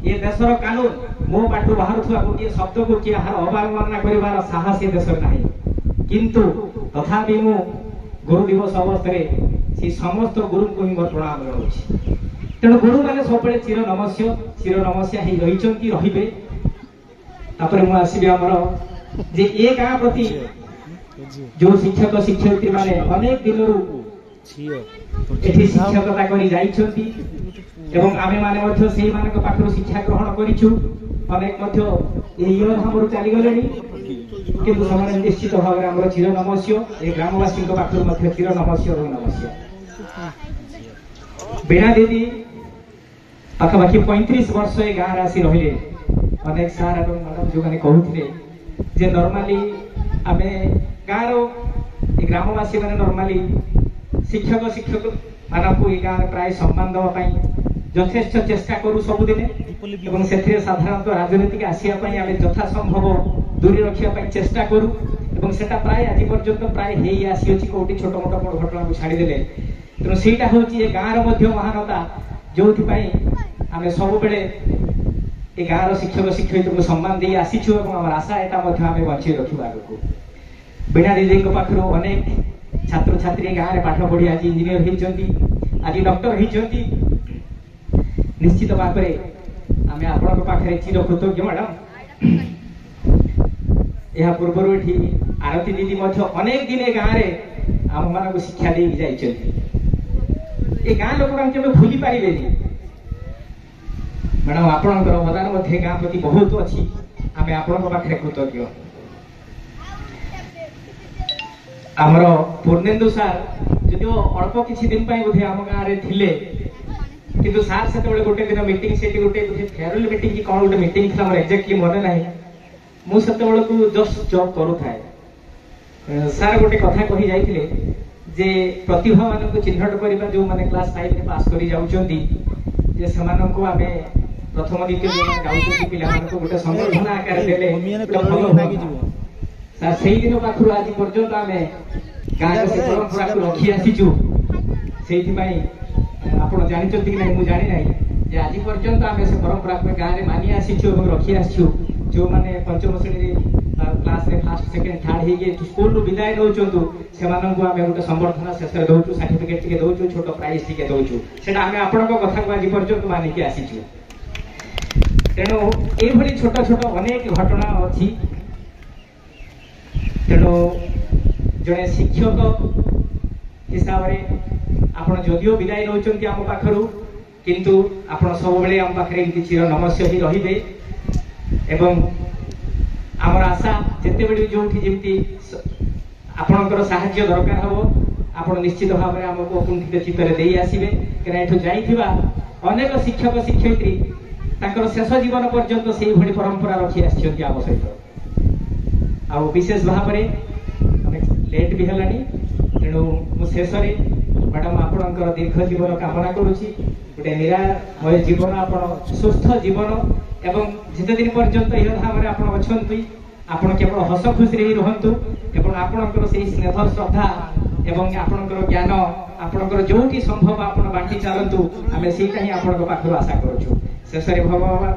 ये देशर कानून मो बाटू बाहर गोटे शब्द को किए अवमानना कर साहस ये देश ना किंतु तथापि मु गुरु दिवस अवसर से समस्त गुरु को ही मोर प्रणाम जनाऊँ। तेणु गुरु मैंने सब चिर नमस्या ही रही मुझे आमर जे ए गाँ प्रति जो शिक्षक शिक्षयित्री माने अनेक दिन शिक्षकता कर आमे माने मध्य से पाखर शिक्षा ग्रहण करिछु अनेक चली गले किंतु समाने निश्चित भाव में चिर नमस्य ए ग्रामवासी पाखर चिर नमस्य नमस्य। बीणा दीदी पाखापाखि 35 वर्ष ए गाँव आसी रहिले अनेक सार और मैडम जो मैंने कहते जे नॉर्मली आम गाँव ग्रामवासी मैंने नॉर्मली शिक्षक शिक्षक मानक गाँव प्राय सम्मान देवाई यथेष्ट चेष्टा करूँ सबुदिन से साधारणतः राजनीतिक आसवाई आम यथासंभव दूरी रखापी चेष्टा करूँ से प्राय आज पर्यंत प्राय हो आसी कौटी छोट मोट बड़ घटना को छाड़देले तेणु सहीटा हूँ गाँव महानता जो आम सब ए गाँव शिक्षक शिक्षयित्री को सम्मान दे आसीचु आम आशा यहाँ बचे रखा। बीणा दीदी पाखर अनेक छात्र छात्री गाँव में पाठ पढ़ी आज इंजीनियर होती आज डॉक्टर होती निश्चित भाव में आम आपण चिर कृतज्ञ मैडम। यह पूर्व ये आरती दीदी अनेक दिन ए गाँव में आम मान शिक्षा दे गाँ लोक केवे भूली पारे मैडम आपणकर अवदान गाँ प्रति बहुत अच्छी आम आपण पाखे कृतज्ञ। आमर पूर्णेन्दु सार जो अल्प किसी दिन बोधे आम गाँव में थिले किंतु सार से गोटे दिन मीटिंग से गोटे फेयरवेल मीटिंग की कौन गोटे मीटिंग था एक्जाक्टली मन ना मुझे को जस्ट जॉब करूए सार गोटे कथा कही जाइए जे प्रतिभा मान चिन्हट करवा जो मैंने क्लास 5 में पास कर आम प्रथम द्वितीय गाँव पिला गोटे संबर्धना आकार सर से दिन पाखु आज पर्यंत आम गाँव से परंपरा को रखी आसीचु से आप जानते कि नहीं जानी ना आज पर्यंत आम से परंपरा को गाँव में मानि आसीचु रखी आसचु जो मैंने पंचम श्रेणी क्लास रे फास्ट सेकेंड थर्ड हो स्कूल रू विदाय नौचु से आम गोटे संबर्धना शेष में दौचु सर्टिफिकेट टे दौचु छोट प्राइज टे दौचु से आपण कथा को आज पर्यंत मानिकी आसीचु। तेणु ये छोट छोट अनेक घटना अच्छी तेणु जड़े शिक्षक हिसाब से आप जदिओ विदाय नौकरी आम पाखर किंतु आप सब आम पाखे चिर नमस्य ही रे एवं आमर आशा जिते बड़ी जो जमी आपणकर साहाय्य दरकार हम आप निश्चित भाव में आमको कुंठित चित्तर दे आसबे कहीं अनेक शिक्षक शिक्षयित्री ताकर शेष जीवन पर्यंत से भली परंपरा रखी आसी आम सहित आ विशेष भाव में लेट भी है तेणु शेष मैडम आपणकर दीर्घ जीवन कामना करुच्ची गोटे निरामय जीवन आप सुस्थ जीवन एवं जिते दिन पर्यंत यह भाव में आप केवल हस खुशी ही रुहतु एवं आपणकर से स्नेह श्रद्धा एवं आपणकर ज्ञान आपणकर जो संभव आप बांटी चलतु आम से पाखर आशा करुँ। शेष में भगवान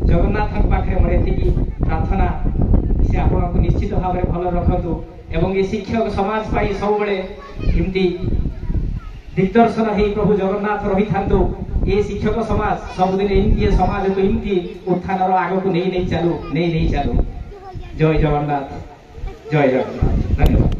जगन्नाथ पाखे मोर ये प्रार्थना से आपन को निश्चित भाव में भल रखतु एवं ये शिक्षक समाज पाई सब एमती दिग्दर्शन है प्रभु जगन्नाथ रही था ये शिक्षक समाज सबुदिन एमती समाज को एमती उत्थान आग को नहीं चलू जय जगन्नाथ धन्यवाद।